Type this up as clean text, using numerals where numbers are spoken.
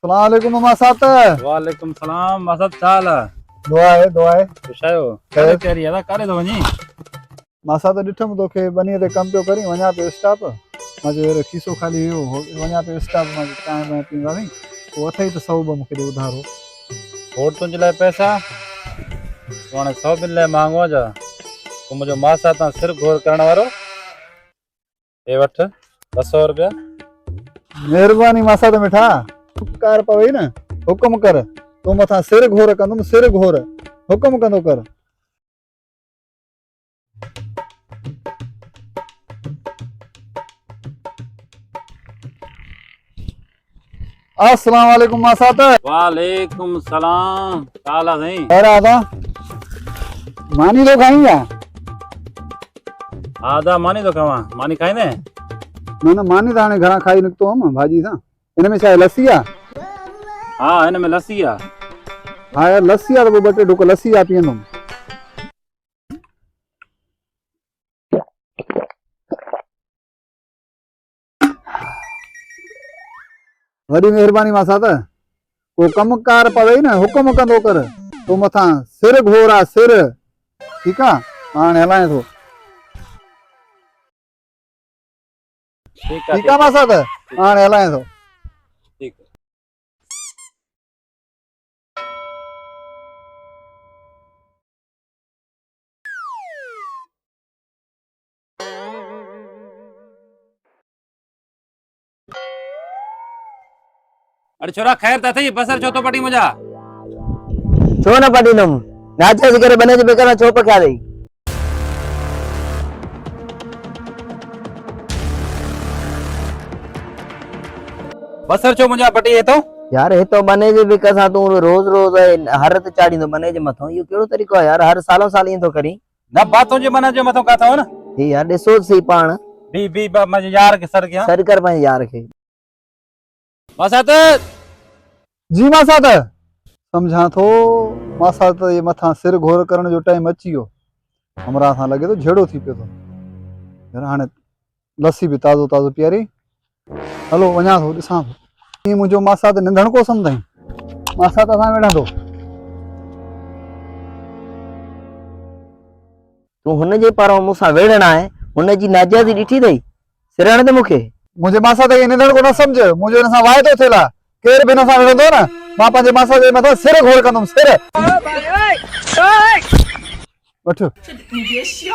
सलामकुम मामा सात वालेकुम सलाम मसद चाल दुआ है खुशायो करे तेरी अदा करे दो वनी मासा तो ॾिठमि तोखे बनीअ ते कमु पियो करी वञा पियो स्टाफ मां चयो खीसो ख़ाली हुयो वञा पियो स्टाफ मां चांहि वांहि पीअंदासीं पोइ अथई त 100 ॿ मूंखे ॾे उधारो वोट तुंहिंजे लाइ पैसा तूं हाणे 100 बिल लाइ मांगो जा तूं मुंहिंजो मासा तां सिर घोर करण वारो हे वठ 200 रुपया महिरबानी मासा त मिठा उपकार पवई न हुकुम कर तो मथां सिर घोर कंदुमि सिर घोर हुकुम कंदो कर अस्सलाम वालेकुम मासा त वालेकुम सलाम काला नहीं अरे आदा मानी तो खाई या आधा मानी तो खावा मानी खाईंदे न मानी त हाणे घरां खाई निकितो हुअमि भाॼी सां हिन में छा आहे लस्सी आहे हां हिन में लस्सी आ हा यार लस्सी आहे त पोइ 2 टे ढुक लस्सी आहे पीअंदुमि वॾी महिरबानी मां सां त को कमकार पवई न हुकुम कंदो कर तो मथां सिर घोर आहे सिर ठीकु आहे हाणे हलाए थो ठीक ठीकु आहे मां सां त हाणे हलाए थो ठीक अरे छोरा खैर ता थई बसर छो तो पटी मुजा छो न पटींदुमि नाचे करे बने जे बेकार छो पकिया अथई बसर छो मुजा पटी हे तो यार हे तो बने जे बेकार सां तू रोज रोज हर ते चाड़ींदो बने जे मथों इहो कहिड़ो तरीक़ो आहे यार हर सालों साल ईअं थो करी न बातों जे मन जो मथो का था न ही यार ॾिसो सही पाण बी मुझे यार के सर के सर कर पंहिंजे यार खे मसद जी मां सां त सम्झां थो मां सां त ये मथां सिर घोर करण जो टाइम अची वियो हमरा सां लॻे थो झेड़ो थी पियो थो यार हाणे लस्सी बि ताज़ो ताज़ो पीआरी हलो वञा थो ॾिसां थो हीअं मुंहिंजो मासा त निंढण को सम्झाई मासा त असां वेठा थो तू हुनजे पारां मूंसां वेड़ण आहे हुनजी नाजायज़ी ॾिठी अथई सिरण ते मूंखे मुंहिंजे मासा त निंढण को न सम्झ मुंहिंजो हिन सां वाइदो थियल आहे केर बि हिन सां विढ़ंदो न मां पंहिंजे मासा जे मथां सिर घोर कंदुमि सिर वठ 你别笑。